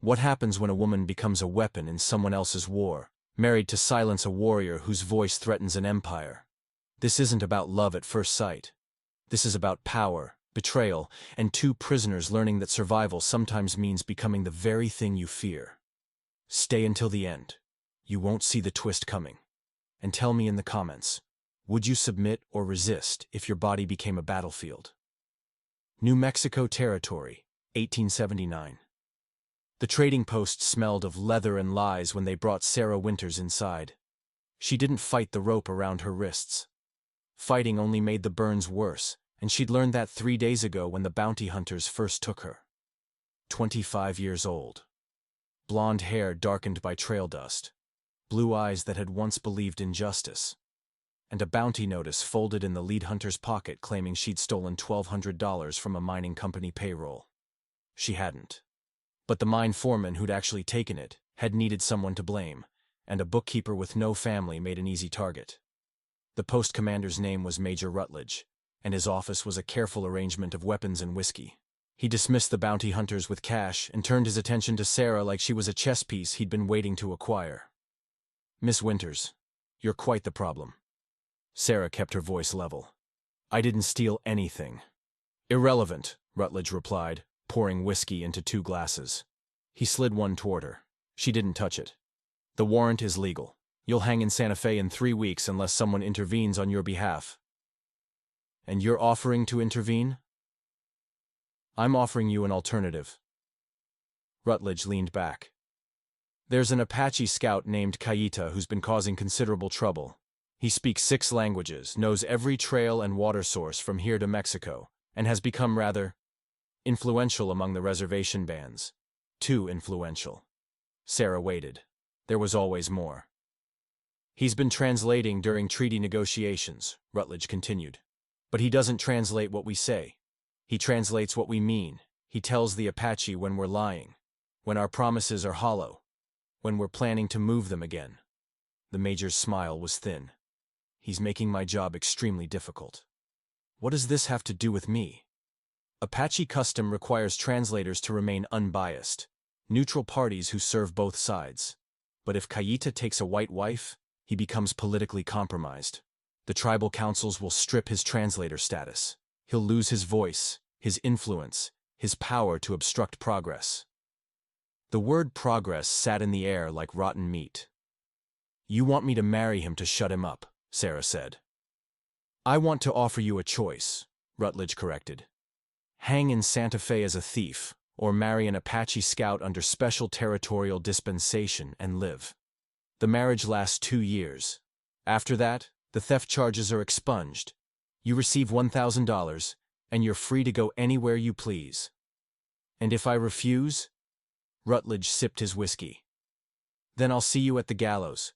What happens when a woman becomes a weapon in someone else's war, married to silence a warrior whose voice threatens an empire? This isn't about love at first sight. This is about power, betrayal, and two prisoners learning that survival sometimes means becoming the very thing you fear. Stay until the end. You won't see the twist coming. And tell me in the comments, would you submit or resist if your body became a battlefield? New Mexico Territory, 1879. The trading post smelled of leather and lies when they brought Sarah Winters inside. She didn't fight the rope around her wrists. Fighting only made the burns worse, and she'd learned that 3 days ago when the bounty hunters first took her. 25 years old. Blonde hair darkened by trail dust. Blue eyes that had once believed in justice. And a bounty notice folded in the lead hunter's pocket claiming she'd stolen $1,200 from a mining company payroll. She hadn't. But the mine foreman who'd actually taken it had needed someone to blame, and a bookkeeper with no family made an easy target. The post commander's name was Major Rutledge, and his office was a careful arrangement of weapons and whiskey. He dismissed the bounty hunters with cash and turned his attention to Sarah like she was a chess piece he'd been waiting to acquire. "Miss Winters, you're quite the problem." Sarah kept her voice level. "I didn't steal anything." "Irrelevant," Rutledge replied, pouring whiskey into 2 glasses. He slid one toward her. She didn't touch it. "The warrant is legal. You'll hang in Santa Fe in 3 weeks unless someone intervenes on your behalf." "And you're offering to intervene?" "I'm offering you an alternative." Rutledge leaned back. "There's an Apache scout named Cayita who's been causing considerable trouble. He speaks 6 languages, knows every trail and water source from here to Mexico, and has become rather influential among the reservation bands. Too influential." Sarah waited. There was always more. "He's been translating during treaty negotiations," Rutledge continued. "But he doesn't translate what we say. He translates what we mean. He tells the Apache when we're lying, when our promises are hollow, when we're planning to move them again." The major's smile was thin. "He's making my job extremely difficult." "What does this have to do with me?" "Apache custom requires translators to remain unbiased, neutral parties who serve both sides. But if Cayita takes a white wife, he becomes politically compromised. The tribal councils will strip his translator status. He'll lose his voice, his influence, his power to obstruct progress." The word progress sat in the air like rotten meat. "You want me to marry him to shut him up," Sarah said. "I want to offer you a choice," Rutledge corrected. "Hang in Santa Fe as a thief, or marry an Apache scout under special territorial dispensation and live. The marriage lasts 2 years. After that, the theft charges are expunged. You receive $1,000, and you're free to go anywhere you please." "And if I refuse?" Rutledge sipped his whiskey. "Then I'll see you at the gallows.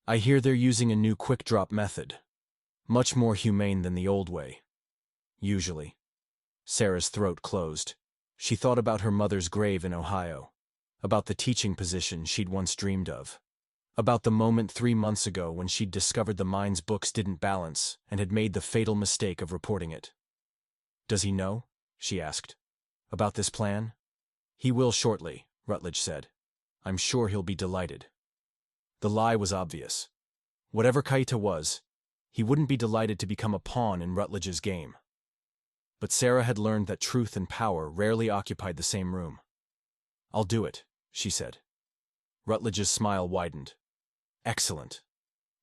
I hear they're using a new quick-drop method. Much more humane than the old way. Usually." Sarah's throat closed. She thought about her mother's grave in Ohio, about the teaching position she'd once dreamed of, about the moment 3 months ago when she'd discovered the mine's books didn't balance and had made the fatal mistake of reporting it. "Does he know?" she asked. "About this plan?" "He will shortly," Rutledge said. "I'm sure he'll be delighted." The lie was obvious. Whatever Cayita was, he wouldn't be delighted to become a pawn in Rutledge's game. But Sarah had learned that truth and power rarely occupied the same room. "I'll do it," she said. Rutledge's smile widened. "Excellent.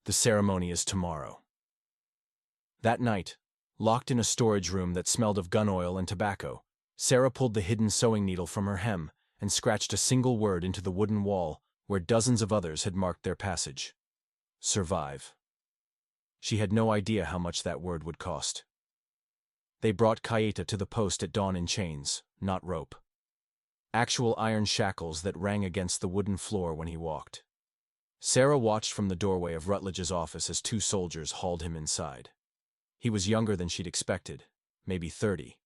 The ceremony is tomorrow." That night, locked in a storage room that smelled of gun oil and tobacco, Sarah pulled the hidden sewing needle from her hem and scratched a single word into the wooden wall where dozens of others had marked their passage. Survive. She had no idea how much that word would cost. They brought Cayita to the post at dawn in chains, not rope. Actual iron shackles that rang against the wooden floor when he walked. Sarah watched from the doorway of Rutledge's office as 2 soldiers hauled him inside. He was younger than she'd expected, maybe 30,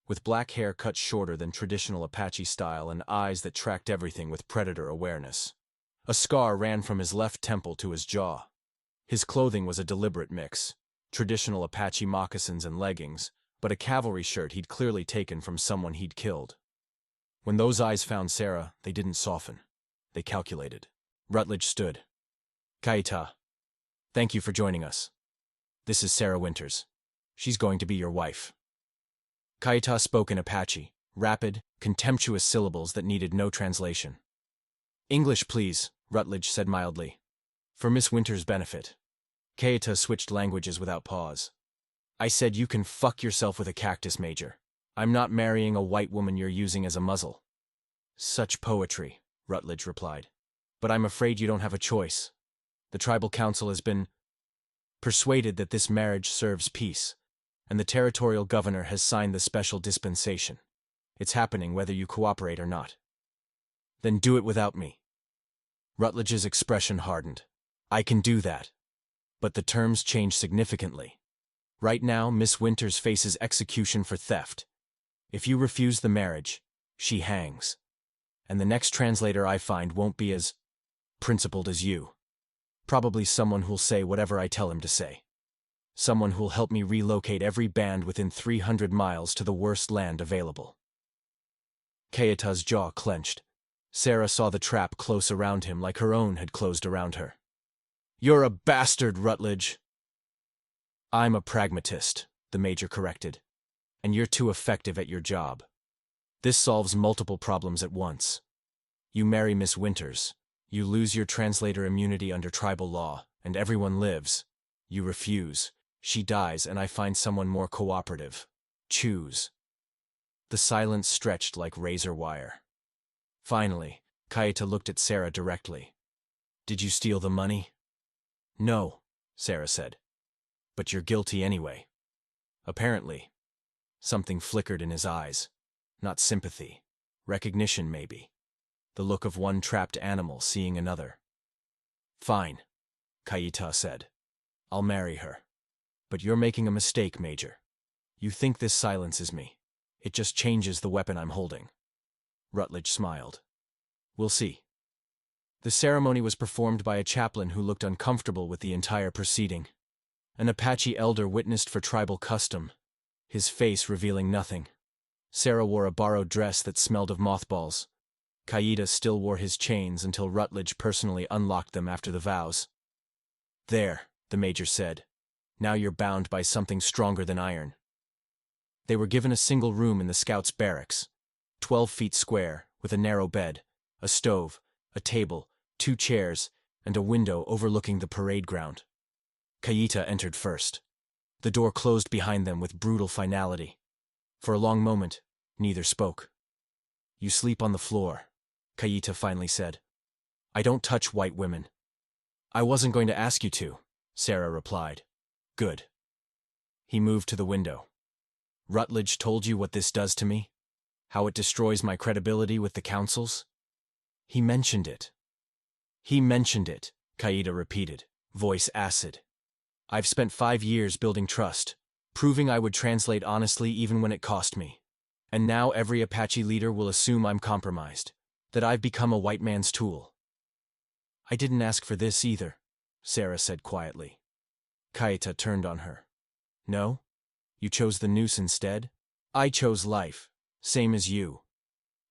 with black hair cut shorter than traditional Apache style and eyes that tracked everything with predator awareness. A scar ran from his left temple to his jaw. His clothing was a deliberate mix, traditional Apache moccasins and leggings, but a cavalry shirt he'd clearly taken from someone he'd killed. When those eyes found Sarah, they didn't soften. They calculated. Rutledge stood. Kaita, thank you for joining us. This is Sarah Winters. She's going to be your wife. Kaita spoke in Apache, rapid, contemptuous syllables that needed no translation. English, please, Rutledge said mildly. For Miss Winters' benefit. Kaita switched languages without pause. I said you can fuck yourself with a cactus, Major. I'm not marrying a white woman you're using as a muzzle. Such poetry, Rutledge replied. But I'm afraid you don't have a choice. The tribal council has been persuaded that this marriage serves peace, and the territorial governor has signed the special dispensation. It's happening whether you cooperate or not. Then do it without me. Rutledge's expression hardened. I can do that. But the terms change significantly. Right now, Miss Winters faces execution for theft. If you refuse the marriage, she hangs. And the next translator I find won't be as principled as you. Probably someone who'll say whatever I tell him to say. Someone who'll help me relocate every band within 300 miles to the worst land available. Kaita's jaw clenched. Sarah saw the trap close around him like her own had closed around her. You're a bastard, Rutledge. I'm a pragmatist, the Major corrected. And you're too effective at your job. This solves multiple problems at once. You marry Miss Winters. You lose your translator immunity under tribal law, and everyone lives. You refuse. She dies, and I find someone more cooperative. Choose. The silence stretched like razor wire. Finally, Kaita looked at Sarah directly. Did you steal the money? No, Sarah said. But you're guilty anyway. Apparently. Something flickered in his eyes. Not sympathy. Recognition, maybe. The look of one trapped animal seeing another. Fine, Kaita said. I'll marry her. But you're making a mistake, Major. You think this silences me. It just changes the weapon I'm holding. Rutledge smiled. We'll see. The ceremony was performed by a chaplain who looked uncomfortable with the entire proceeding. An Apache elder witnessed for tribal custom, his face revealing nothing. Sarah wore a borrowed dress that smelled of mothballs. Kaita still wore his chains until Rutledge personally unlocked them after the vows. There, the Major said. Now you're bound by something stronger than iron. They were given a single room in the scouts' barracks, 12 feet square, with a narrow bed, a stove, a table, 2 chairs, and a window overlooking the parade ground. Kaita entered first. The door closed behind them with brutal finality. For a long moment, neither spoke. You sleep on the floor, Kaita finally said. I don't touch white women. I wasn't going to ask you to, Sarah replied. Good. He moved to the window. Rutledge told you what this does to me? How it destroys my credibility with the councils? He mentioned it. He mentioned it, Kaita repeated, voice acid. I've spent 5 years building trust, proving I would translate honestly even when it cost me. And now every Apache leader will assume I'm compromised, that I've become a white man's tool. I didn't ask for this either, Sarah said quietly. Kaita turned on her. No? You chose the noose instead? I chose life, same as you.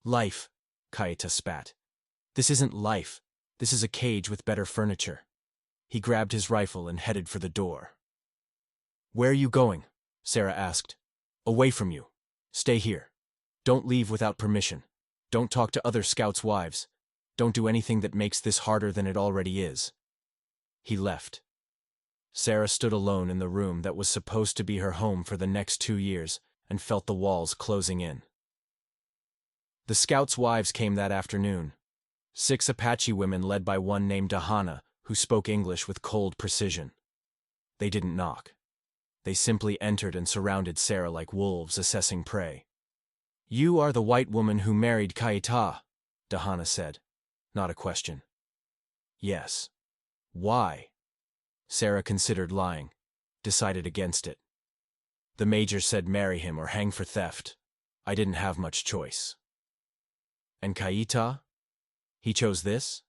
Life, Kaita spat. This isn't life. This is a cage with better furniture. He grabbed his rifle and headed for the door. Where are you going? Sarah asked. Away from you. Stay here. Don't leave without permission. Don't talk to other scouts' wives. Don't do anything that makes this harder than it already is. He left. Sarah stood alone in the room that was supposed to be her home for the next 2 years and felt the walls closing in. The scouts' wives came that afternoon. 6 Apache women led by one named Dahana, who spoke English with cold precision. They didn't knock. They simply entered and surrounded Sarah like wolves assessing prey. You are the white woman who married Kaita, Dahana said. Not a question. Yes. Why? Sarah considered lying, decided against it. The Major said marry him or hang for theft. I didn't have much choice. And Kaita? He chose this?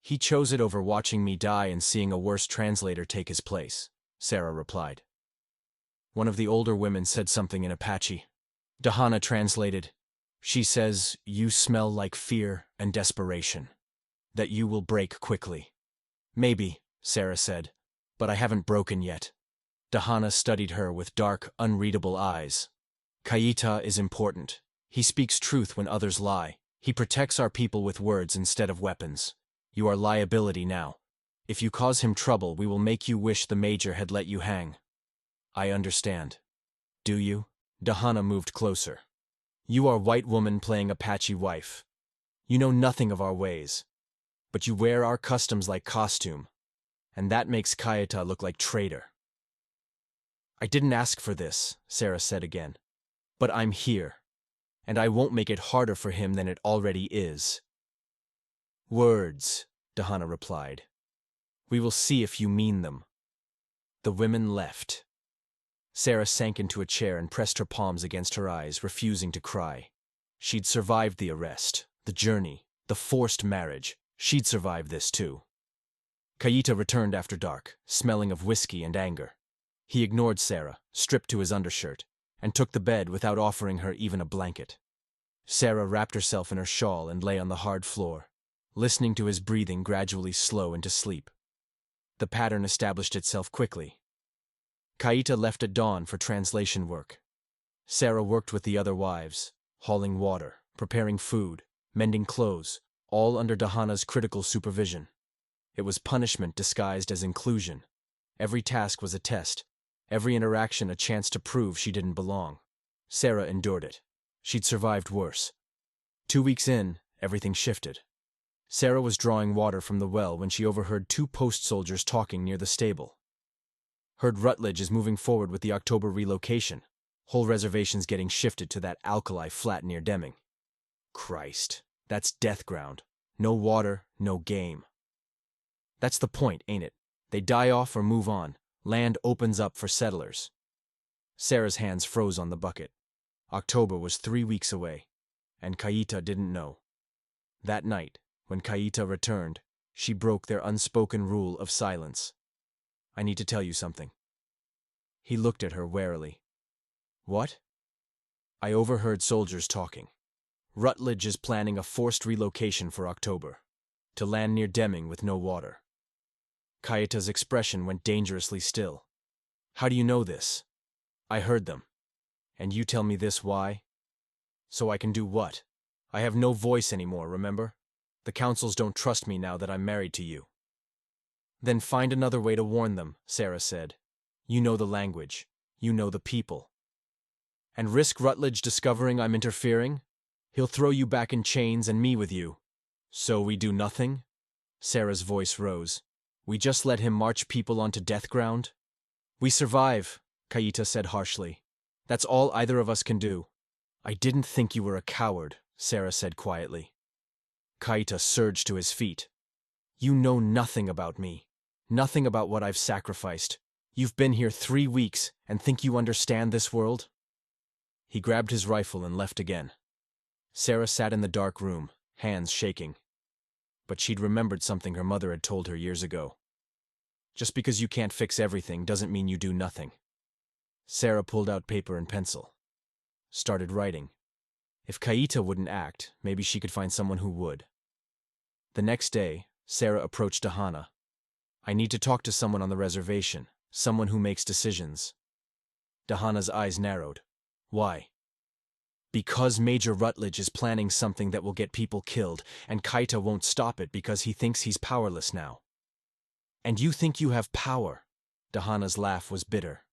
He chose it over watching me die and seeing a worse translator take his place, Sarah replied. One of the older women said something in Apache. Dahana translated, She says you smell like fear and desperation, that you will break quickly. Maybe, Sarah said, but I haven't broken yet. Dahana studied her with dark, unreadable eyes. Kaita is important. He speaks truth when others lie. He protects our people with words instead of weapons. You are liability now. If you cause him trouble, we will make you wish the Major had let you hang. I understand. Do you? Dahana moved closer. You are white woman playing Apache wife. You know nothing of our ways. But you wear our customs like costume. And that makes Kaita look like traitor. I didn't ask for this, Sarah said again. But I'm here. And I won't make it harder for him than it already is. Words, Dahana replied. We will see if you mean them. The women left. Sarah sank into a chair and pressed her palms against her eyes, refusing to cry. She'd survived the arrest, the journey, the forced marriage. She'd survived this too. Kaita returned after dark, smelling of whiskey and anger. He ignored Sarah, stripped to his undershirt, and took the bed without offering her even a blanket. Sarah wrapped herself in her shawl and lay on the hard floor, listening to his breathing gradually slow into sleep. The pattern established itself quickly. Kaita left at dawn for translation work. Sarah worked with the other wives, hauling water, preparing food, mending clothes, all under Dahana's critical supervision. It was punishment disguised as inclusion. Every task was a test, every interaction a chance to prove she didn't belong. Sarah endured it. She'd survived worse. 2 weeks in, everything shifted. Sarah was drawing water from the well when she overheard 2 post soldiers talking near the stable. Heard Rutledge is moving forward with the October relocation. Whole reservation's getting shifted to that alkali flat near Deming. Christ, that's death ground. No water, no game. That's the point, ain't it? They die off or move on. Land opens up for settlers. Sarah's hands froze on the bucket. October was 3 weeks away, and Kaita didn't know. That night, when Kaita returned, she broke their unspoken rule of silence. I need to tell you something. He looked at her warily. What? I overheard soldiers talking. Rutledge is planning a forced relocation for October, to land near Deming with no water. Kaita's expression went dangerously still. How do you know this? I heard them. And you tell me this why? So I can do what? I have no voice anymore, remember? The councils don't trust me now that I'm married to you. Then find another way to warn them, Sarah said. You know the language. You know the people. And risk Rutledge discovering I'm interfering? He'll throw you back in chains and me with you. So we do nothing? Sarah's voice rose. We just let him march people onto death ground? We survive, Kaita said harshly. That's all either of us can do. I didn't think you were a coward, Sarah said quietly. Kaita surged to his feet. You know nothing about me. Nothing about what I've sacrificed. You've been here 3 weeks and think you understand this world? He grabbed his rifle and left again. Sarah sat in the dark room, hands shaking. But she'd remembered something her mother had told her years ago. Just because you can't fix everything doesn't mean you do nothing. Sarah pulled out paper and pencil. Started writing. If Kaita wouldn't act, maybe she could find someone who would. The next day, Sarah approached Dahana. I need to talk to someone on the reservation, someone who makes decisions. Dahana's eyes narrowed. Why? Because Major Rutledge is planning something that will get people killed, and Kaita won't stop it because he thinks he's powerless now. And you think you have power? Dahana's laugh was bitter.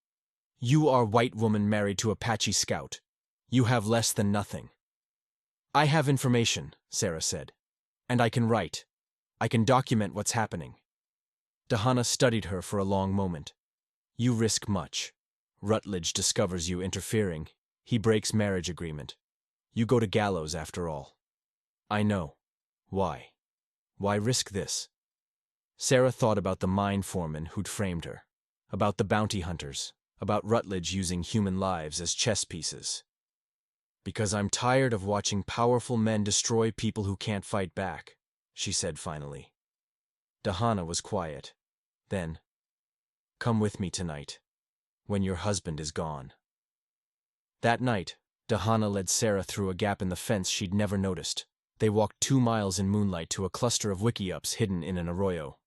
You are white woman married to Apache scout. You have less than nothing. I have information, Sarah said. And I can write. I can document what's happening. Dahana studied her for a long moment. You risk much. Rutledge discovers you interfering. He breaks marriage agreement. You go to gallows after all. I know. Why? Why risk this? Sarah thought about the mine foreman who'd framed her, about the bounty hunters, about Rutledge using human lives as chess pieces. Because I'm tired of watching powerful men destroy people who can't fight back, she said finally. Dahana was quiet. Then, come with me tonight, when your husband is gone. That night, Dahana led Sarah through a gap in the fence she'd never noticed. They walked 2 miles in moonlight to a cluster of wiki-ups hidden in an arroyo.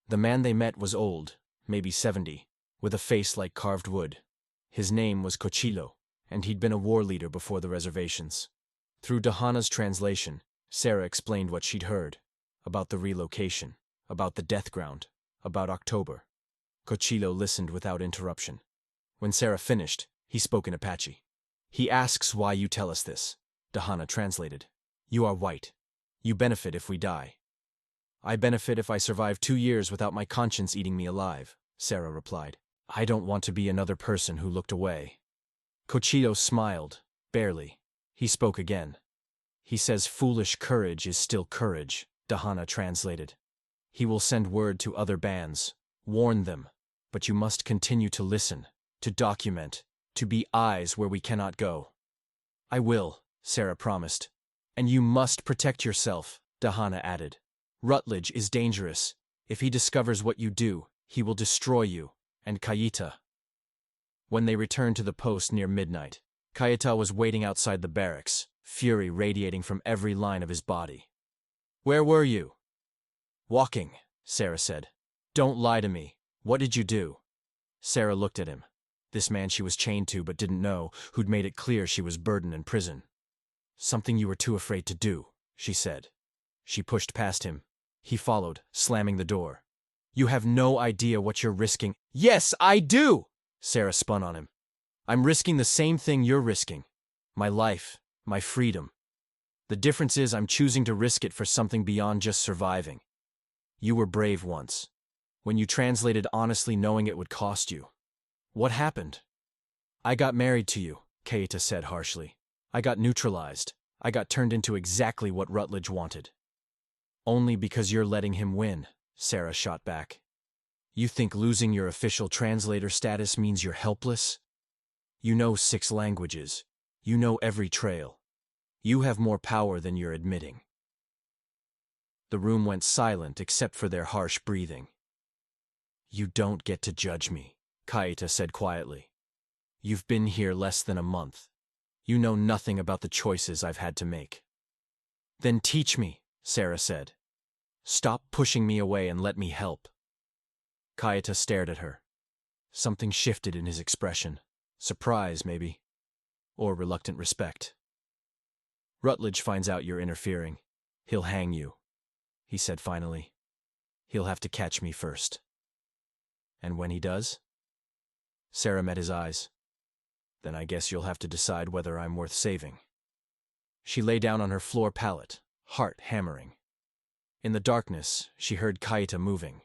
The man they met was old, maybe 70, with a face like carved wood. His name was Cochilo, and he'd been a war leader before the reservations. Through Dahana's translation, Sarah explained what she'd heard, about the relocation, about the death ground, about October. Cochilo listened without interruption. When Sarah finished, he spoke in Apache. "He asks why you tell us this," Dahana translated. "You are white. You benefit if we die." "I benefit if I survive 2 years without my conscience eating me alive," Sarah replied. "I don't want to be another person who looked away." Cochilo smiled, barely. He spoke again. "He says foolish courage is still courage," Dahana translated. "He will send word to other bands, warn them, but you must continue to listen, to document, to be eyes where we cannot go." "I will," Sarah promised. "And you must protect yourself," Dahana added. "Rutledge is dangerous. If he discovers what you do, he will destroy you, and Kayita." When they returned to the post near midnight, Kayita was waiting outside the barracks, fury radiating from every line of his body. "Where were you?" "Walking," Sarah said. "Don't lie to me. What did you do?" Sarah looked at him. This man she was chained to but didn't know, who'd made it clear she was burdened in prison. "Something you were too afraid to do," she said. She pushed past him. He followed, slamming the door. "You have no idea what you're risking." "Yes, I do!" Sarah spun on him. "I'm risking the same thing you're risking. My life, my freedom. The difference is I'm choosing to risk it for something beyond just surviving. You were brave once, when you translated honestly knowing it would cost you. What happened?" "I got married to you," Kayita said harshly. "I got neutralized. I got turned into exactly what Rutledge wanted." "Only because you're letting him win," Sarah shot back. "You think losing your official translator status means you're helpless? You know 6 languages. You know every trail. You have more power than you're admitting." The room went silent except for their harsh breathing. "You don't get to judge me," Kayita said quietly. "You've been here less than a month. You know nothing about the choices I've had to make." "Then teach me," Sarah said. "Stop pushing me away and let me help." Kayita stared at her. Something shifted in his expression. Surprise, maybe. Or reluctant respect. "Rutledge finds out you're interfering. He'll hang you," he said finally. "He'll have to catch me first." "And when he does?" Sarah met his eyes. "Then I guess you'll have to decide whether I'm worth saving." She lay down on her floor pallet, heart hammering. In the darkness, she heard Kayita moving,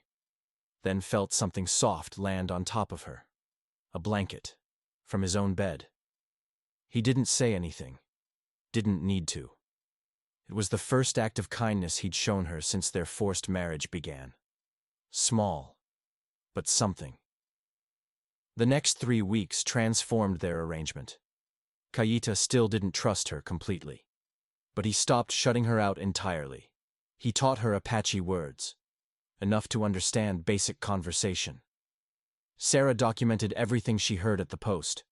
then felt something soft land on top of her. A blanket, from his own bed. He didn't say anything. Didn't need to. It was the first act of kindness he'd shown her since their forced marriage began. Small, but something. The next 3 weeks transformed their arrangement. Kayita still didn't trust her completely. But he stopped shutting her out entirely. He taught her Apache words, enough to understand basic conversation. Sarah documented everything she heard at the post.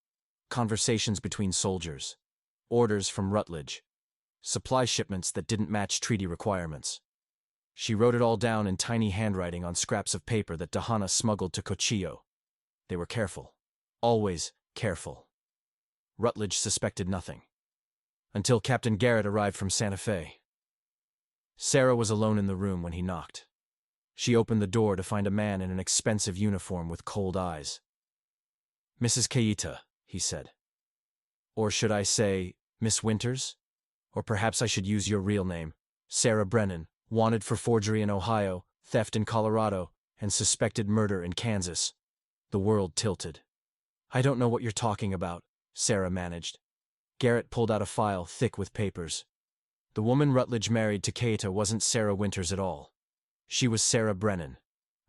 Conversations between soldiers, orders from Rutledge, supply shipments that didn't match treaty requirements. She wrote it all down in tiny handwriting on scraps of paper that Dahana smuggled to Cochillo. They were careful. Always careful. Rutledge suspected nothing. Until Captain Garrett arrived from Santa Fe. Sarah was alone in the room when he knocked. She opened the door to find a man in an expensive uniform with cold eyes. "Mrs. Kayita," he said. "Or should I say, Miss Winters? Or perhaps I should use your real name. Sarah Brennan, wanted for forgery in Ohio, theft in Colorado, and suspected murder in Kansas." The world tilted. "I don't know what you're talking about," Sarah managed. Garrett pulled out a file thick with papers. The woman Rutledge married to Kayita wasn't Sarah Winters at all. She was Sarah Brennan,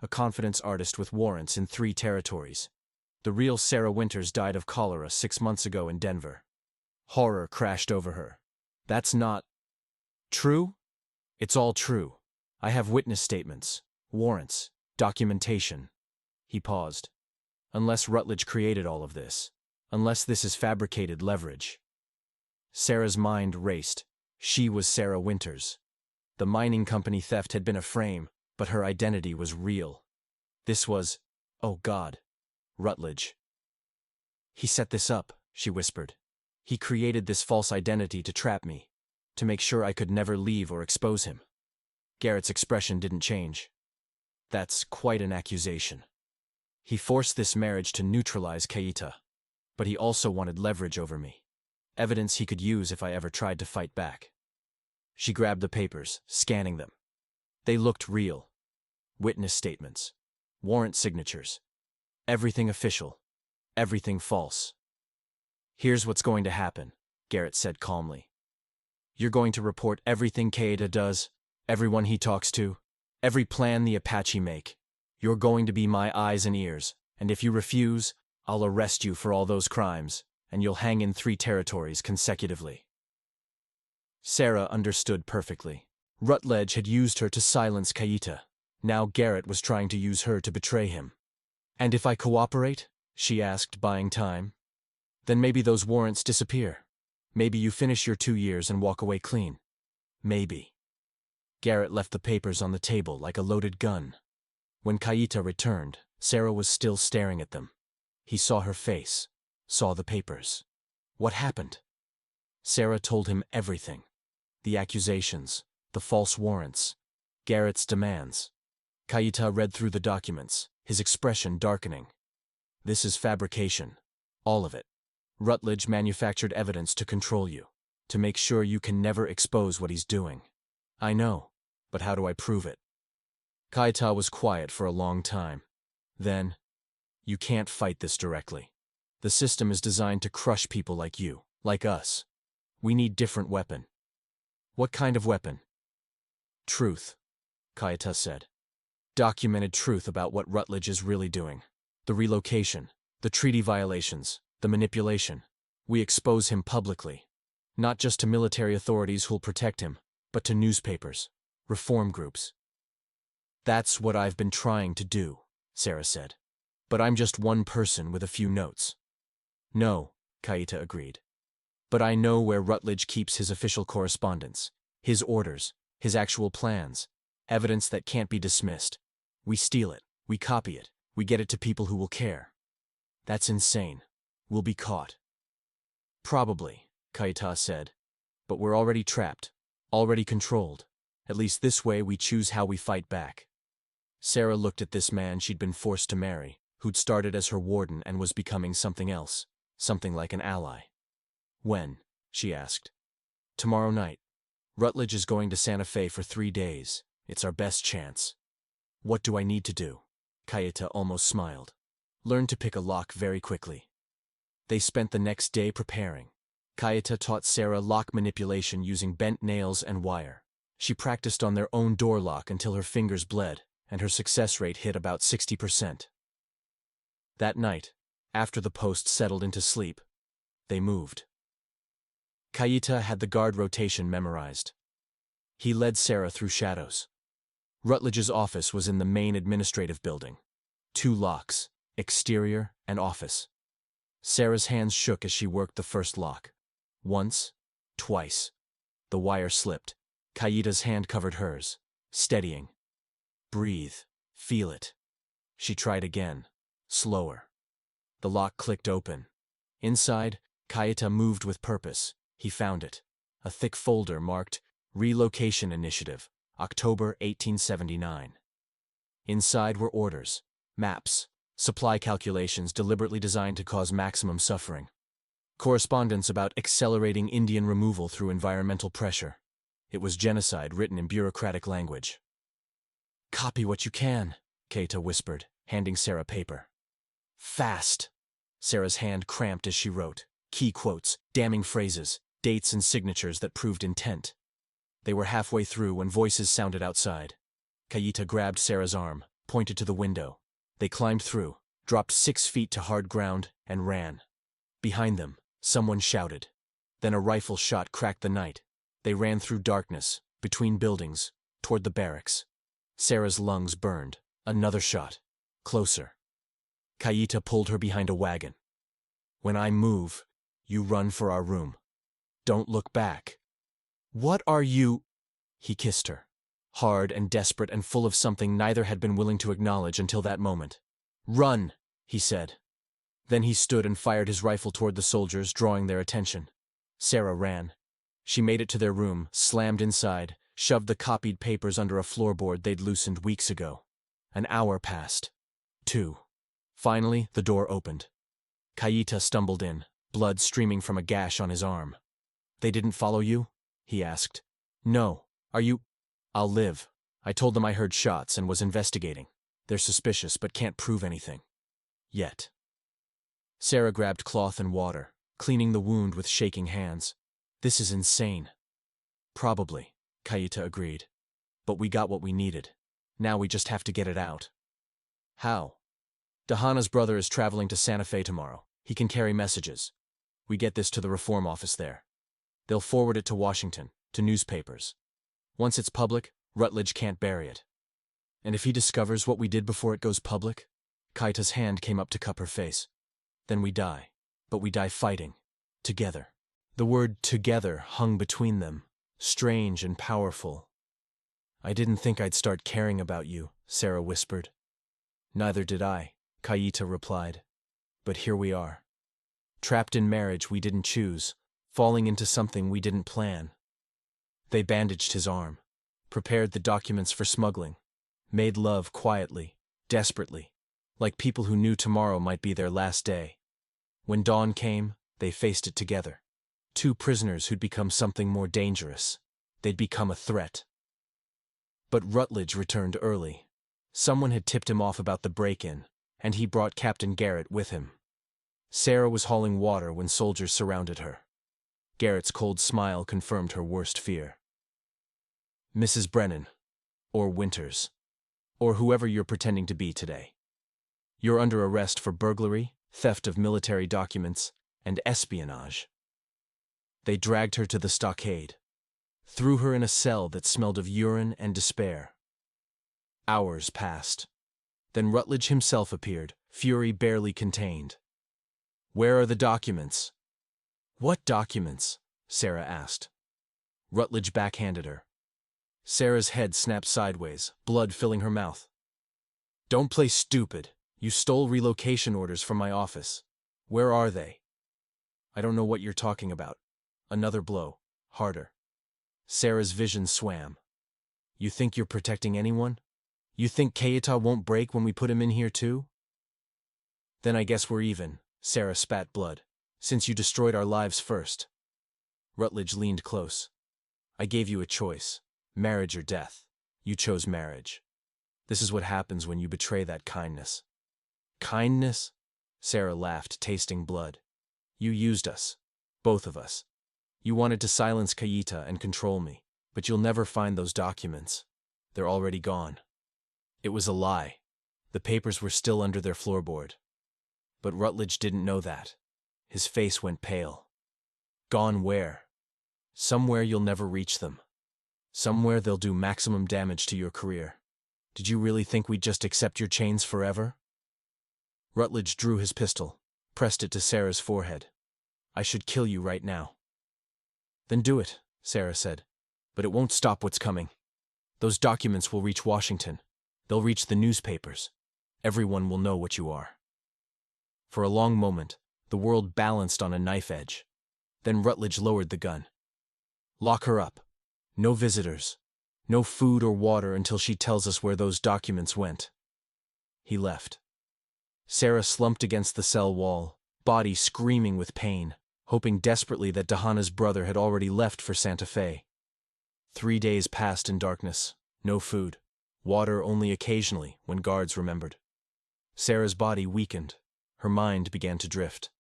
a confidence artist with warrants in 3 territories. The real Sarah Winters died of cholera 6 months ago in Denver. Horror crashed over her. "That's not true?" "It's all true. I have witness statements, warrants, documentation." He paused. "Unless Rutledge created all of this. Unless this is fabricated leverage." Sarah's mind raced. She was Sarah Winters. The mining company theft had been a frame, but her identity was real. This was, oh God, Rutledge. He set this up, she whispered. He created this false identity to trap me, to make sure I could never leave or expose him. Garrett's expression didn't change. That's quite an accusation. He forced this marriage to neutralize Kaita, but he also wanted leverage over me. Evidence he could use if I ever tried to fight back. She grabbed the papers, scanning them. They looked real. Witness statements. Warrant signatures. Everything official. Everything false. Here's what's going to happen, Garrett said calmly. You're going to report everything Kaita does, everyone he talks to, every plan the Apache make. You're going to be my eyes and ears, and if you refuse, I'll arrest you for all those crimes, and you'll hang in 3 territories consecutively. Sarah understood perfectly. Rutledge had used her to silence Kaita. Now Garrett was trying to use her to betray him. And if I cooperate? She asked, buying time. Then maybe those warrants disappear. Maybe you finish your 2 years and walk away clean. Maybe. Garrett left the papers on the table like a loaded gun. When Kaita returned, Sarah was still staring at them. He saw her face, saw the papers. What happened? Sarah told him everything. The accusations, the false warrants, Garrett's demands. Kaita read through the documents, his expression darkening. This is fabrication. All of it. Rutledge manufactured evidence to control you, to make sure you can never expose what he's doing. I know, but how do I prove it? Kaita was quiet for a long time. Then, you can't fight this directly. The system is designed to crush people like you, like us. We need different weapon. What kind of weapon? Truth, Kaita said. Documented truth about what Rutledge is really doing. The relocation, the treaty violations, the manipulation. We expose him publicly. Not just to military authorities who'll protect him, but to newspapers, reform groups. That's what I've been trying to do, Sarah said. But I'm just one person with a few notes. No, Kaita agreed. But I know where Rutledge keeps his official correspondence, his orders, his actual plans, evidence that can't be dismissed. We steal it, we copy it, we get it to people who will care. That's insane. We'll be caught. Probably, Kaita said. But we're already trapped, already controlled. At least this way we choose how we fight back. Sarah looked at this man she'd been forced to marry, who'd started as her warden and was becoming something else, something like an ally. When? She asked. Tomorrow night. Rutledge is going to Santa Fe for 3 days. It's our best chance. What do I need to do? Kaita almost smiled. Learn to pick a lock very quickly. They spent the next day preparing. Kaita taught Sarah lock manipulation using bent nails and wire. She practiced on their own door lock until her fingers bled, and her success rate hit about 60%. That night, after the post settled into sleep, they moved. Kaita had the guard rotation memorized. He led Sarah through shadows. Rutledge's office was in the main administrative building. 2 locks, exterior and office. Sarah's hands shook as she worked the first lock. Once, twice. The wire slipped. Kaita's hand covered hers, steadying. Breathe. Feel it. She tried again, slower. The lock clicked open. Inside, Kaita moved with purpose. He found it. A thick folder marked Relocation Initiative, October 1879. Inside were orders, maps, supply calculations deliberately designed to cause maximum suffering. Correspondence about accelerating Indian removal through environmental pressure. It was genocide written in bureaucratic language. Copy what you can, Kaita whispered, handing Sarah paper. Fast. Sarah's hand cramped as she wrote. Key quotes, damning phrases, dates and signatures that proved intent. They were halfway through when voices sounded outside. Kaita grabbed Sarah's arm, pointed to the window. They climbed through, dropped 6 feet to hard ground, and ran. Behind them, someone shouted. Then a rifle shot cracked the night. They ran through darkness, between buildings, toward the barracks. Sarah's lungs burned. Another shot. Closer. Kaita pulled her behind a wagon. When I move, you run for our room. Don't look back. What are you? He kissed her. Hard and desperate and full of something neither had been willing to acknowledge until that moment. Run, he said. Then he stood and fired his rifle toward the soldiers, drawing their attention. Sarah ran. She made it to their room, slammed inside, shoved the copied papers under a floorboard they'd loosened weeks ago. An hour passed. 2. Finally, the door opened. Kaita stumbled in, blood streaming from a gash on his arm. They didn't follow you? He asked. No. Are you? I'll live. I told them I heard shots and was investigating. They're suspicious but can't prove anything. Yet. Sarah grabbed cloth and water, cleaning the wound with shaking hands. This is insane. Probably, Kaita agreed. But we got what we needed. Now we just have to get it out. How? Dahana's brother is traveling to Santa Fe tomorrow. He can carry messages. We get this to the reform office there. They'll forward it to Washington, to newspapers. Once it's public, Rutledge can't bury it. And if he discovers what we did before it goes public? Kaita's hand came up to cup her face. Then we die. But we die fighting. Together. The word together hung between them, strange and powerful. I didn't think I'd start caring about you, Sarah whispered. Neither did I, Kaita replied. But here we are. Trapped in marriage we didn't choose, falling into something we didn't plan. They bandaged his arm, prepared the documents for smuggling, made love quietly, desperately, like people who knew tomorrow might be their last day. When dawn came, they faced it together. 2 prisoners who'd become something more dangerous. They'd become a threat. But Rutledge returned early. Someone had tipped him off about the break-in, and he brought Captain Garrett with him. Sarah was hauling water when soldiers surrounded her. Garrett's cold smile confirmed her worst fear. Mrs. Brennan, or Winters, or whoever you're pretending to be today. You're under arrest for burglary, theft of military documents, and espionage. They dragged her to the stockade, threw her in a cell that smelled of urine and despair. Hours passed. Then Rutledge himself appeared, fury barely contained. Where are the documents? What documents? Sarah asked. Rutledge backhanded her. Sarah's head snapped sideways, blood filling her mouth. Don't play stupid. You stole relocation orders from my office. Where are they? I don't know what you're talking about. Another blow, harder. Sarah's vision swam. You think you're protecting anyone? You think Kaita won't break when we put him in here too? Then I guess we're even, Sarah spat blood, since you destroyed our lives first. Rutledge leaned close. I gave you a choice, marriage or death. You chose marriage. This is what happens when you betray that kindness. Kindness? Sarah laughed, tasting blood. You used us. Both of us. You wanted to silence Kaita and control me, but you'll never find those documents. They're already gone. It was a lie. The papers were still under their floorboard. But Rutledge didn't know that. His face went pale. Gone where? Somewhere you'll never reach them. Somewhere they'll do maximum damage to your career. Did you really think we'd just accept your chains forever? Rutledge drew his pistol, pressed it to Sarah's forehead. I should kill you right now. Then do it, Sarah said. But it won't stop what's coming. Those documents will reach Washington. They'll reach the newspapers. Everyone will know what you are. For a long moment, the world balanced on a knife edge. Then Rutledge lowered the gun. Lock her up. No visitors. No food or water until she tells us where those documents went. He left. Sarah slumped against the cell wall, body screaming with pain, hoping desperately that Dahana's brother had already left for Santa Fe. 3 days passed in darkness, no food, water only occasionally when guards remembered. Sarah's body weakened, her mind began to drift.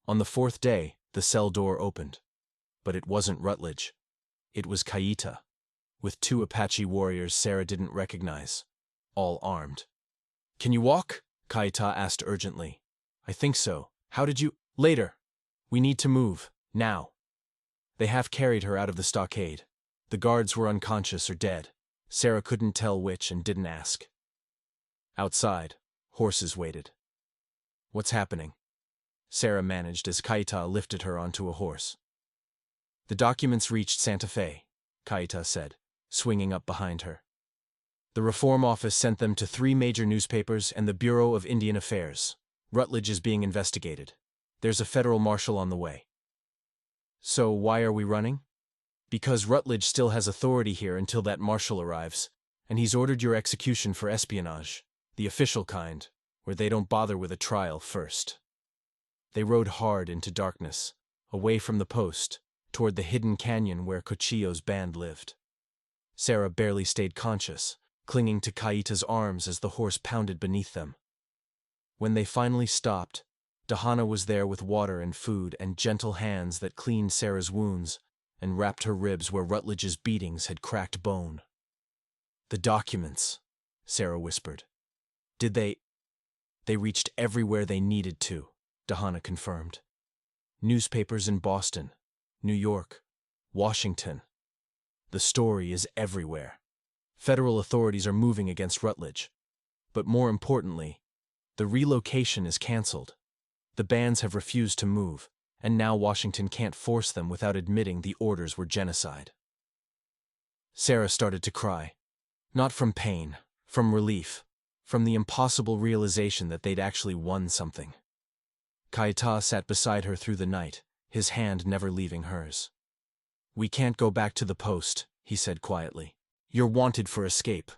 On the 4th day, the cell door opened. But it wasn't Rutledge. It was Kaita, with 2 Apache warriors Sarah didn't recognize, all armed. Can you walk? Kaita asked urgently. I think so. How did you? Later. We need to move, now. They half-carried her out of the stockade. The guards were unconscious or dead. Sarah couldn't tell which and didn't ask. Outside, horses waited. What's happening? Sarah managed as Kaita lifted her onto a horse. The documents reached Santa Fe, Kaita said, swinging up behind her. The Reform Office sent them to 3 major newspapers and the Bureau of Indian Affairs. Rutledge is being investigated. There's a federal marshal on the way. So why are we running? Because Rutledge still has authority here until that marshal arrives, and he's ordered your execution for espionage, the official kind, where they don't bother with a trial first. They rode hard into darkness, away from the post, toward the hidden canyon where Cochillo's band lived. Sarah barely stayed conscious, clinging to Kaita's arms as the horse pounded beneath them. When they finally stopped, Dahana was there with water and food and gentle hands that cleaned Sarah's wounds and wrapped her ribs where Rutledge's beatings had cracked bone. "The documents," Sarah whispered. "Did they—" "They reached everywhere they needed to," Dahana confirmed. "Newspapers in Boston, New York, Washington. The story is everywhere. Federal authorities are moving against Rutledge. But more importantly, the relocation is canceled. The bands have refused to move, and now Washington can't force them without admitting the orders were genocide." Sarah started to cry. Not from pain, from relief, from the impossible realization that they'd actually won something. Kaita sat beside her through the night, his hand never leaving hers. "We can't go back to the post," he said quietly. "You're wanted for escape.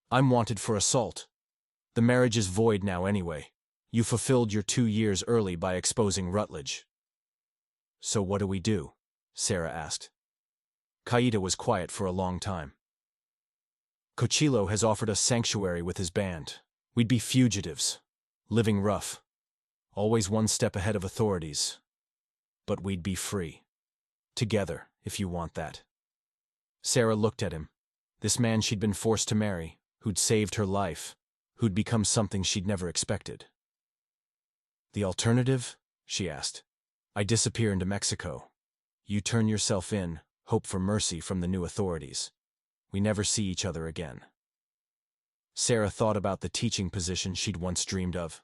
I'm wanted for assault. The marriage is void now anyway. You fulfilled your 2 years early by exposing Rutledge." "So what do we do?" Sarah asked. Kaita was quiet for a long time. "Cochillo has offered us sanctuary with his band. We'd be fugitives, living rough, always one step ahead of authorities. But we'd be free. Together, if you want that." Sarah looked at him. This man she'd been forced to marry, who'd saved her life, who'd become something she'd never expected. "The alternative?" she asked. "I disappear into Mexico. You turn yourself in, hope for mercy from the new authorities. We never see each other again." Sarah thought about the teaching position she'd once dreamed of,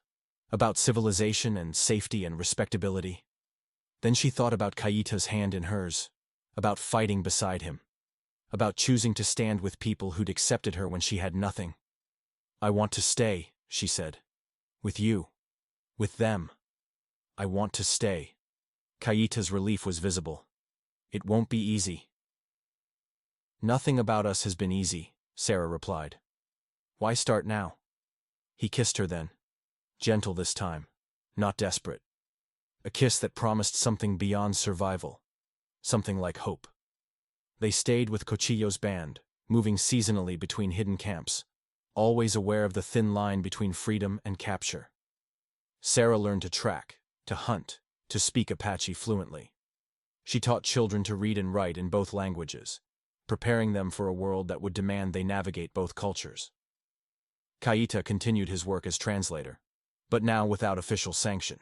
about civilization and safety and respectability. Then she thought about Kaita's hand in hers, about fighting beside him, about choosing to stand with people who'd accepted her when she had nothing. "I want to stay," she said. "With you. With them. I want to stay." Kaita's relief was visible. "It won't be easy." "Nothing about us has been easy," Sarah replied. "Why start now?" He kissed her then. Gentle this time, not desperate. A kiss that promised something beyond survival, something like hope. They stayed with Cochillo's band, moving seasonally between hidden camps, always aware of the thin line between freedom and capture. Sarah learned to track, to hunt, to speak Apache fluently. She taught children to read and write in both languages, preparing them for a world that would demand they navigate both cultures. Kaita continued his work as translator, but now without official sanction.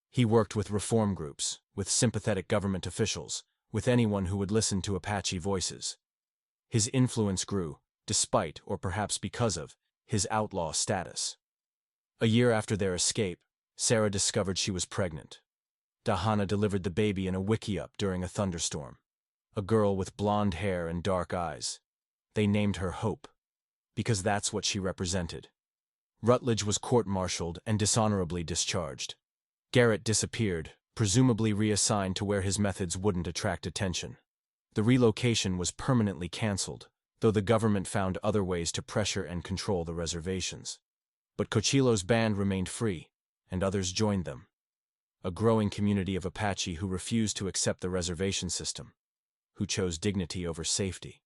He worked with reform groups, with sympathetic government officials, with anyone who would listen to Apache voices. His influence grew, despite, or perhaps because of, his outlaw status. A year after their escape, Sarah discovered she was pregnant. Dahana delivered the baby in a wickiup during a thunderstorm. A girl with blonde hair and dark eyes. They named her Hope, because that's what she represented. Rutledge was court-martialed and dishonorably discharged. Garrett disappeared, presumably reassigned to where his methods wouldn't attract attention. The relocation was permanently canceled, though the government found other ways to pressure and control the reservations. But Cochillo's band remained free, and others joined them. A growing community of Apache who refused to accept the reservation system, who chose dignity over safety,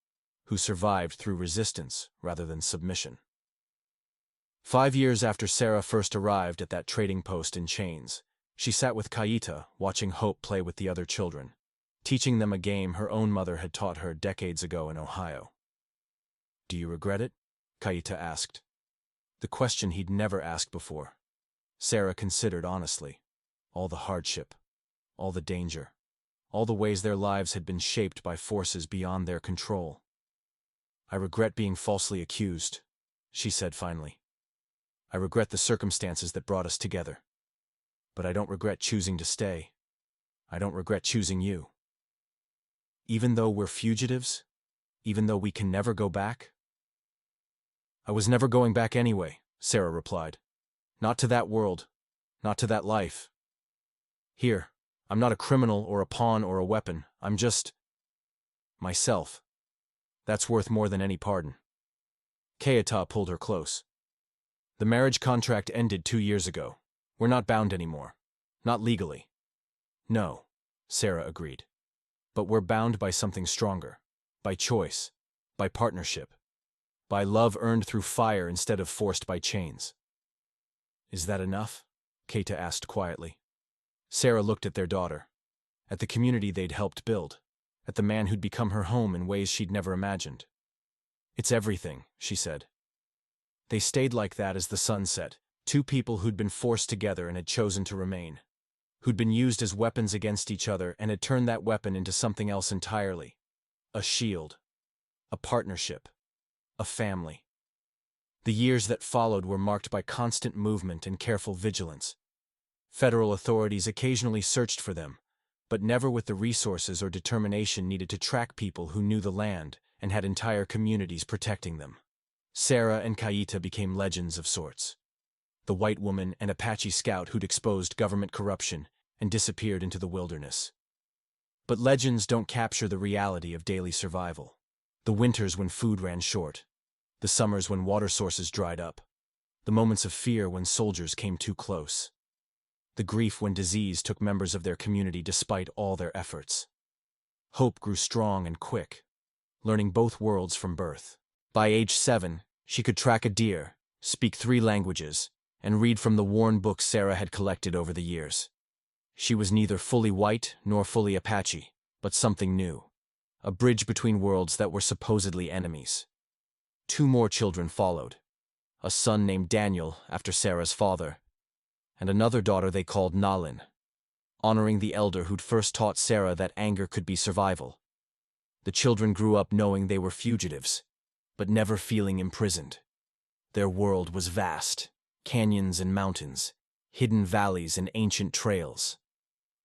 who survived through resistance rather than submission. 5 years after Sarah first arrived at that trading post in chains, she sat with Kaita, watching Hope play with the other children, teaching them a game her own mother had taught her decades ago in Ohio. "Do you regret it?" Kaita asked. The question he'd never asked before. Sarah considered honestly. All the hardship, all the danger, all the ways their lives had been shaped by forces beyond their control. "I regret being falsely accused," she said finally. "I regret the circumstances that brought us together. But I don't regret choosing to stay. I don't regret choosing you." Even though we're fugitives? Even though we can never go back? I was never going back anyway, Sarah replied. Not to that world. Not to that life. Here, I'm not a criminal or a pawn or a weapon. I'm just myself. That's worth more than any pardon. Keita pulled her close. The marriage contract ended 2 years ago. We're not bound anymore. Not legally. No, Sarah agreed. But we're bound by something stronger. By choice. By partnership. By love earned through fire instead of forced by chains. Is that enough? Keita asked quietly. Sarah looked at their daughter. At the community they'd helped build. At the man who'd become her home in ways she'd never imagined. It's everything, she said. They stayed like that as the sun set, two people who'd been forced together and had chosen to remain. Who'd been used as weapons against each other and had turned that weapon into something else entirely. A shield. A partnership. A family. The years that followed were marked by constant movement and careful vigilance. Federal authorities occasionally searched for them, but never with the resources or determination needed to track people who knew the land and had entire communities protecting them. Sarah and Keita became legends of sorts. The white woman and Apache scout who'd exposed government corruption and disappeared into the wilderness. But legends don't capture the reality of daily survival. The winters when food ran short. The summers when water sources dried up. The moments of fear when soldiers came too close. The grief when disease took members of their community despite all their efforts. Hope grew strong and quick, learning both worlds from birth. By age 7, she could track a deer, speak 3 languages, and read from the worn books Sarah had collected over the years. She was neither fully white nor fully Apache, but something new. A bridge between worlds that were supposedly enemies. 2 more children followed. A son named Daniel, after Sarah's father, and another daughter they called Nalin, honoring the elder who'd first taught Sarah that anger could be survival. The children grew up knowing they were fugitives, but never feeling imprisoned. Their world was vast, canyons and mountains, hidden valleys and ancient trails.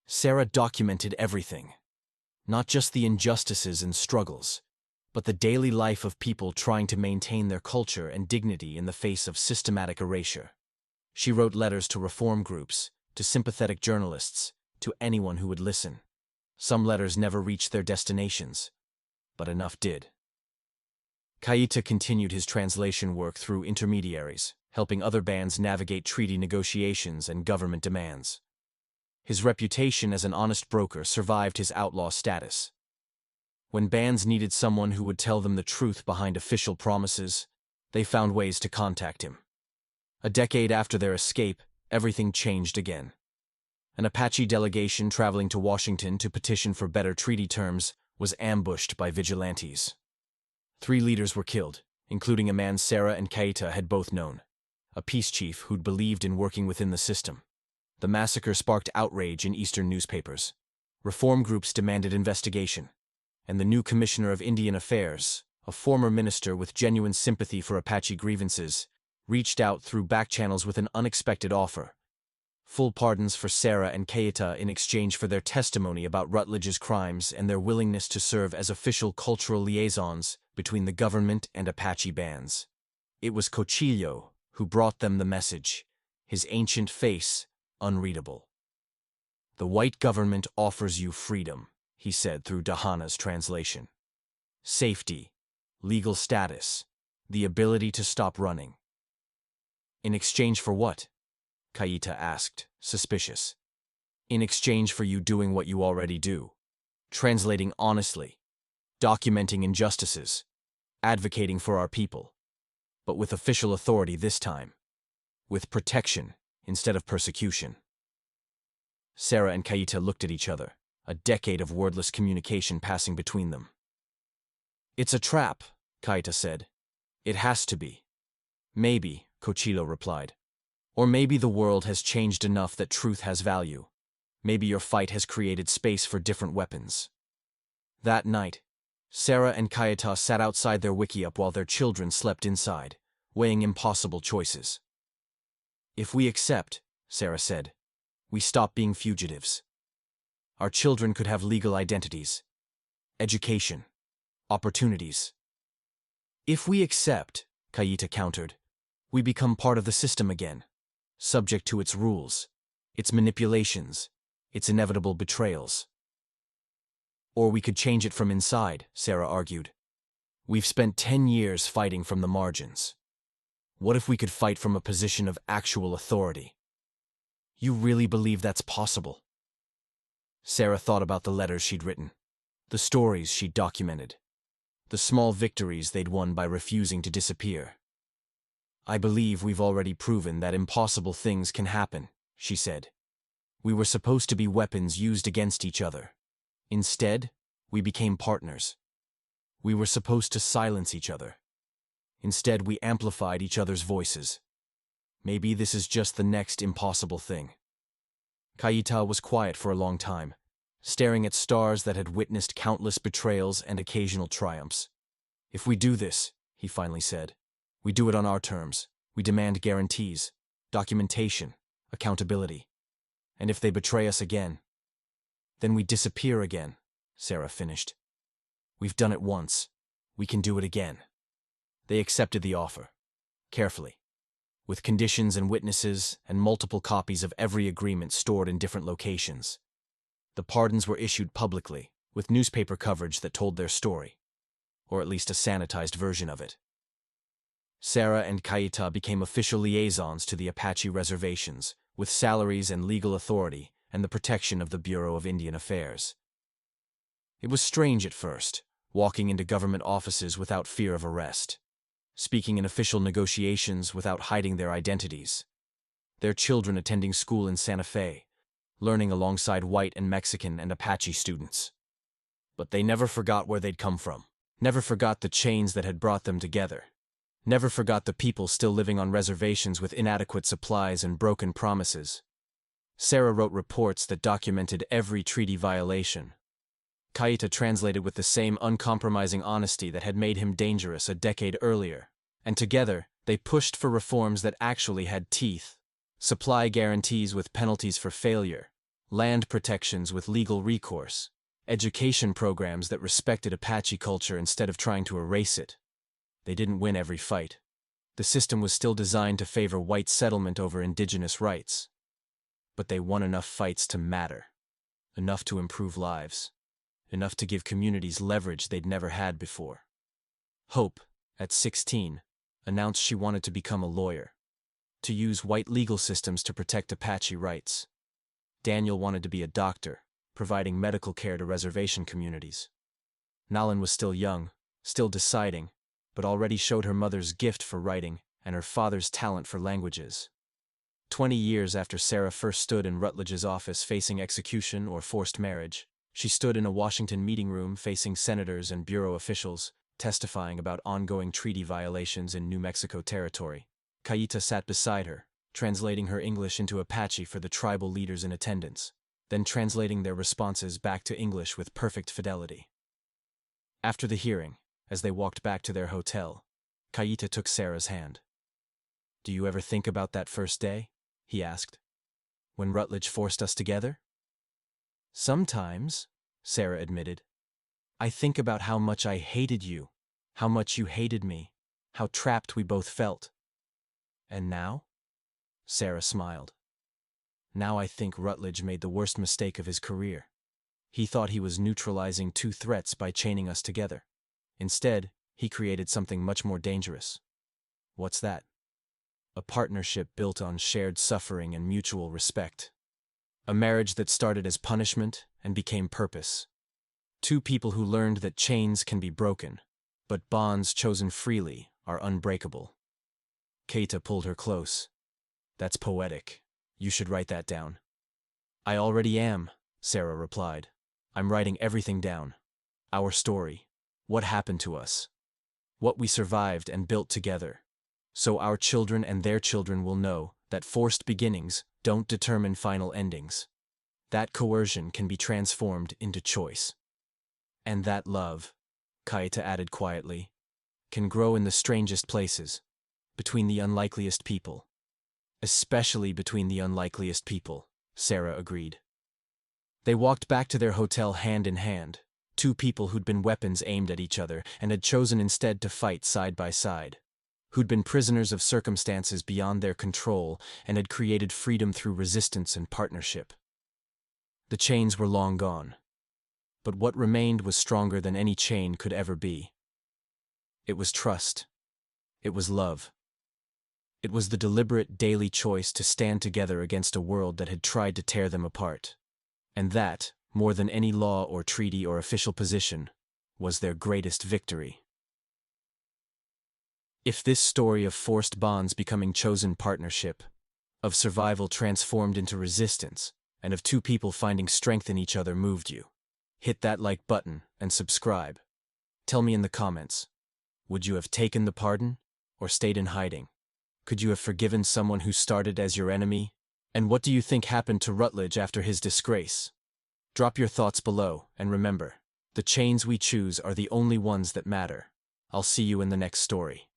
Sarah documented everything, not just the injustices and struggles, but the daily life of people trying to maintain their culture and dignity in the face of systematic erasure. She wrote letters to reform groups, to sympathetic journalists, to anyone who would listen. Some letters never reached their destinations, but enough did. Keita continued his translation work through intermediaries, helping other bands navigate treaty negotiations and government demands. His reputation as an honest broker survived his outlaw status. When bands needed someone who would tell them the truth behind official promises, they found ways to contact him. A decade after their escape, everything changed again. An Apache delegation traveling to Washington to petition for better treaty terms was ambushed by vigilantes. 3 leaders were killed, including a man Sarah and Keita had both known, a peace chief who'd believed in working within the system. The massacre sparked outrage in Eastern newspapers. Reform groups demanded investigation, and the new Commissioner of Indian Affairs, a former minister with genuine sympathy for Apache grievances, reached out through back channels with an unexpected offer. Full pardons for Sarah and Keita in exchange for their testimony about Rutledge's crimes and their willingness to serve as official cultural liaisons between the government and Apache bands. It was Cochillo who brought them the message, his ancient face unreadable. "The white government offers you freedom," he said through Dahana's translation. "Safety, legal status, the ability to stop running." "In exchange for what?" Keita asked, suspicious. "In exchange for you doing what you already do. Translating honestly, documenting injustices, advocating for our people. But with official authority this time. With protection instead of persecution." Sarah and Keita looked at each other, a decade of wordless communication passing between them. "It's a trap," Keita said. "It has to be." "Maybe," Cochillo replied. "Or maybe the world has changed enough that truth has value. Maybe your fight has created space for different weapons." That night, Sarah and Keita sat outside their wickiup while their children slept inside, weighing impossible choices. "If we accept," Sarah said, "we stop being fugitives. Our children could have legal identities. education, opportunities. If we accept, Kayita countered, we become part of the system again, subject to its rules, its manipulations, its inevitable betrayals. Or we could change it from inside, Sarah argued. We've spent 10 years fighting from the margins. What if we could fight from a position of actual authority? You really believe that's possible? Sarah thought about the letters she'd written, the stories she'd documented, the small victories they'd won by refusing to disappear. I believe we've already proven that impossible things can happen, she said. We were supposed to be weapons used against each other. Instead, we became partners. We were supposed to silence each other. Instead, we amplified each other's voices. Maybe this is just the next impossible thing. Kayita was quiet for a long time, staring at stars that had witnessed countless betrayals and occasional triumphs. If we do this, he finally said, we do it on our terms. We demand guarantees, documentation, accountability. And if they betray us again, then we disappear again, Sarah finished. We've done it once. We can do it again. They accepted the offer, carefully, with conditions and witnesses and multiple copies of every agreement stored in different locations. The pardons were issued publicly, with newspaper coverage that told their story, or at least a sanitized version of it. Sarah and Kayita became official liaisons to the Apache reservations, with salaries and legal authority and the protection of the Bureau of Indian Affairs. It was strange at first, walking into government offices without fear of arrest, speaking in official negotiations without hiding their identities, their children attending school in Santa Fe, learning alongside white and Mexican and Apache students. But they never forgot where they'd come from, never forgot the chains that had brought them together, never forgot the people still living on reservations with inadequate supplies and broken promises. Sarah wrote reports that documented every treaty violation. Kayita translated with the same uncompromising honesty that had made him dangerous a decade earlier, and together they pushed for reforms that actually had teeth, supply guarantees with penalties for failure, land protections with legal recourse, education programs that respected Apache culture instead of trying to erase it. They didn't win every fight. The system was still designed to favor white settlement over indigenous rights. But they won enough fights to matter, enough to improve lives, enough to give communities leverage they'd never had before. Hope, at 16, announced she wanted to become a lawyer, to use white legal systems to protect Apache rights. Daniel wanted to be a doctor, providing medical care to reservation communities. Nalan was still young, still deciding, but already showed her mother's gift for writing and her father's talent for languages. 20 years after Sarah first stood in Rutledge's office facing execution or forced marriage, she stood in a Washington meeting room facing senators and bureau officials, testifying about ongoing treaty violations in New Mexico territory. Kayita sat beside her, translating her English into Apache for the tribal leaders in attendance, then translating their responses back to English with perfect fidelity. After the hearing, as they walked back to their hotel, Kayita took Sarah's hand. "Do you ever think about that first day?" he asked. "When Rutledge forced us together?" "Sometimes," Sarah admitted. "I think about how much I hated you, how much you hated me, how trapped we both felt." "And now?" Sarah smiled. "Now I think Rutledge made the worst mistake of his career. He thought he was neutralizing two threats by chaining us together. Instead, he created something much more dangerous." "What's that?" "A partnership built on shared suffering and mutual respect. A marriage that started as punishment and became purpose. Two people who learned that chains can be broken, but bonds chosen freely are unbreakable." Kayita pulled her close. "That's poetic. You should write that down." "I already am," Sarah replied. "I'm writing everything down. Our story. What happened to us. What we survived and built together. So our children and their children will know that forced beginnings don't determine final endings. That coercion can be transformed into choice. And that love," Kayita added quietly, "can grow in the strangest places, between the unlikeliest people." "Especially between the unlikeliest people," Sarah agreed. They walked back to their hotel hand in hand, Two people who'd been weapons aimed at each other and had chosen instead to fight side by side. Who'd been prisoners of circumstances beyond their control and had created freedom through resistance and partnership. The chains were long gone. But what remained was stronger than any chain could ever be. It was trust. It was love. It was the deliberate daily choice to stand together against a world that had tried to tear them apart. And that, more than any law or treaty or official position, was their greatest victory. If this story of forced bonds becoming chosen partnership, of survival transformed into resistance, and of two people finding strength in each other moved you, hit that like button and subscribe. Tell me in the comments, would you have taken the pardon or stayed in hiding? Could you have forgiven someone who started as your enemy? And what do you think happened to Rutledge after his disgrace? Drop your thoughts below, and remember, the chains we choose are the only ones that matter. I'll see you in the next story.